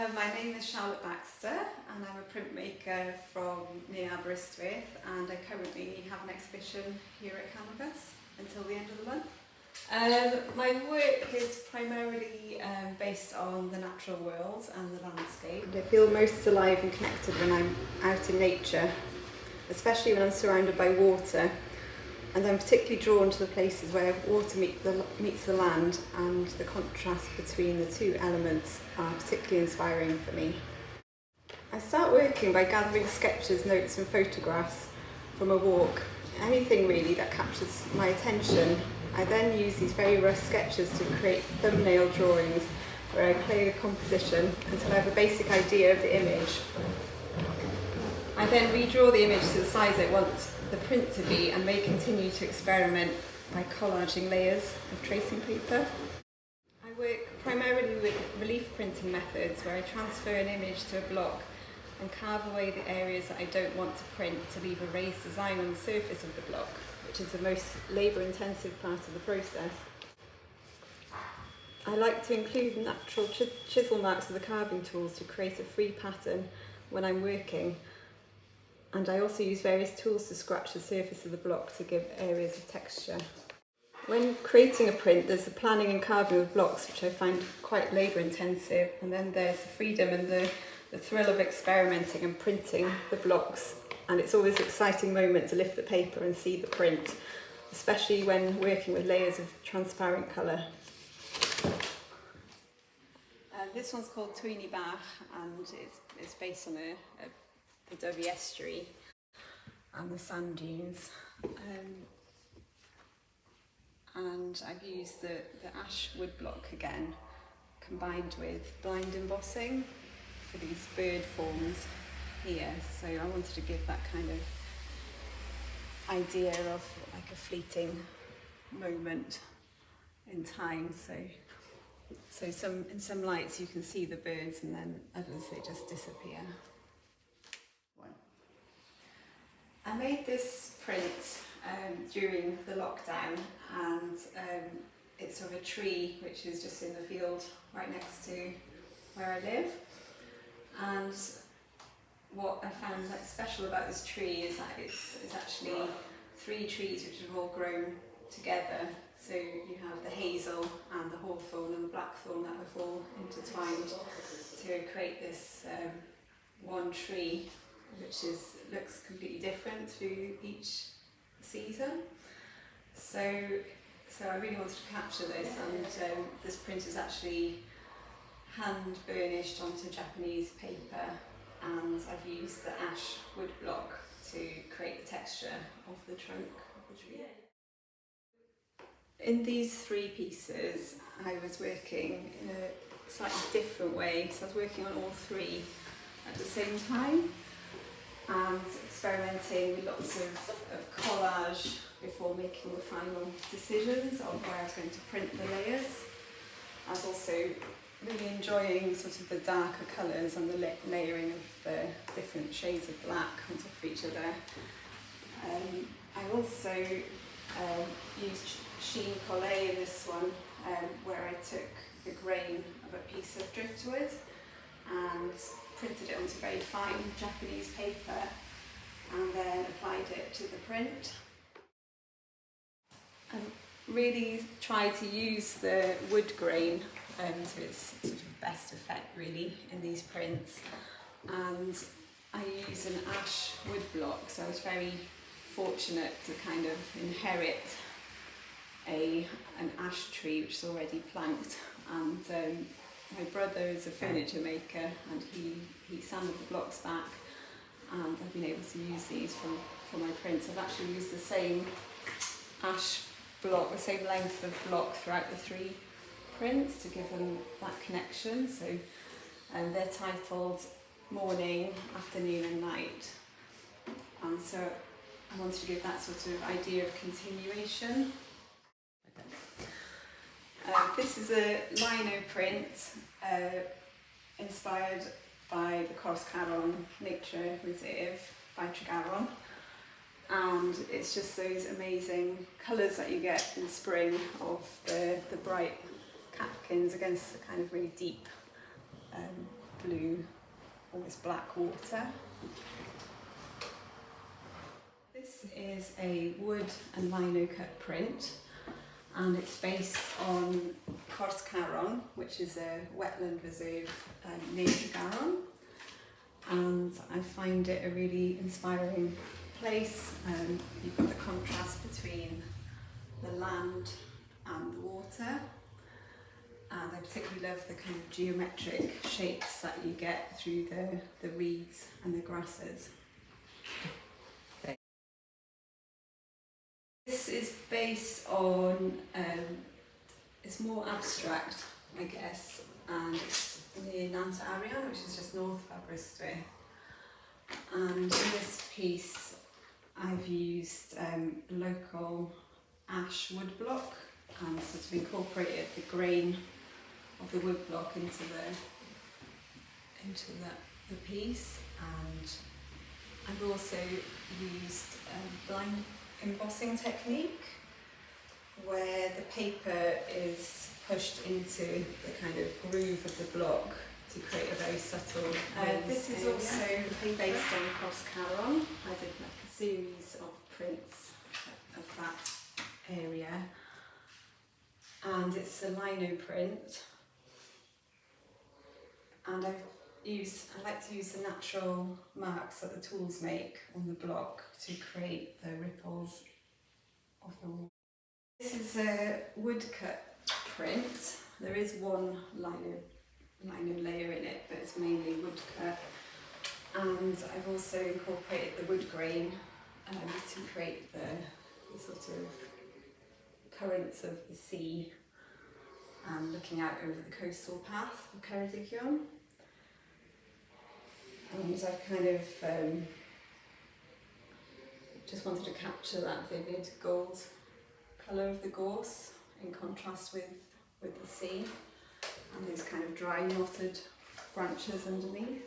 My name is Charlotte Baxter and I'm a printmaker from near Aberystwyth, and I currently have an exhibition here at Canfas until the end of the month. My work is primarily based on the natural world and the landscape. I feel most alive and connected when I'm out in nature, especially when I'm surrounded by water. And I'm particularly drawn to the places where water meets the land, and the contrast between the two elements are particularly inspiring for me. I start working by gathering sketches, notes and photographs from a walk, anything really that captures my attention. I then use these very rough sketches to create thumbnail drawings where I play with composition until I have a basic idea of the image. I then redraw the image to the size I want the print to be, and may continue to experiment by collaging layers of tracing paper. I work primarily with relief printing methods where I transfer an image to a block and carve away the areas that I don't want to print to leave a raised design on the surface of the block, which is the most labour-intensive part of the process. I like to include natural chisel marks of the carving tools to create a free pattern when I'm working. And I also use various tools to scratch the surface of the block to give areas of texture. When creating a print, there's the planning and carving of blocks, which I find quite labour intensive, and then there's the freedom and the thrill of experimenting and printing the blocks. And it's always an exciting moment to lift the paper and see the print, especially when working with layers of transparent colour. This one's called Tweeny Bach, and it's based on the Dyfi estuary and the sand dunes, and I've used the ash wood block again, combined with blind embossing for these bird forms here. So I wanted to give that kind of idea of like a fleeting moment in time. So in some lights you can see the birds, and then others they just disappear. I made this print during the lockdown, and it's of a tree which is just in the field right next to where I live. And what I found like special about this tree is that it's actually 3 trees which have all grown together. So you have the hazel and the hawthorn and the blackthorn that have all intertwined to create this one tree, which looks completely different through each season. So I really wanted to capture this, and this print is actually hand burnished onto Japanese paper, and I've used the ash wood block to create the texture of the trunk of the tree. In these 3 pieces I was working in a slightly different way, so I was working on all 3 at the same time, and experimenting with lots of collage before making the final decisions of where I was going to print the layers. I was also really enjoying sort of the darker colours and the layering of the different shades of black on top of each other. I also used sheen collé in this one, where I took the grain of a piece of driftwood and printed it onto very fine Japanese paper, and then applied it to the print. I really tried to use the wood grain to its sort of best effect really in these prints, and I use an ash wood block, so I was very fortunate to kind of inherit an ash tree which is already planked. And my brother is a furniture maker, and he sanded the blocks back, and I've been able to use these for my prints. I've actually used the same ash block, the same length of block throughout the 3 prints to give them that connection. So they're titled Morning, Afternoon and Night, and so I wanted to give that sort of idea of continuation. This is a lino print inspired by the Cors Caron Nature Reserve by Tregaron, and it's just those amazing colours that you get in spring of the bright catkins against the kind of really deep blue, almost black water. This is a wood and lino cut print, and it's based on Cardigan, which is a wetland reserve near Cardigan, and I find it a really inspiring place. You've got the contrast between the land and the water, and I particularly love the kind of geometric shapes that you get through the reeds and the grasses. This is based on, it's more abstract, I guess, and it's near Nant Arian, which is just north of Aberystwyth. And in this piece I've used local ash wood block and sort of incorporated the grain of the wood block into the piece, and I've also used blind embossing technique where the paper is pushed into the kind of groove of the block to create a very subtle this is area. Also based on Cross Caron. I did like a series of prints of that area, and it's a lino print, and I like to use the natural marks that the tools make on the block to create the ripples of the wall. This is a woodcut print. There is one lino layer in it, but it's mainly woodcut. And I've also incorporated the wood grain to create the sort of currents of the sea and looking out over the coastal path of Cardigan. And I've kind of just wanted to capture that vivid gold colour of the gorse in contrast with the sea, and those kind of dry knotted branches underneath.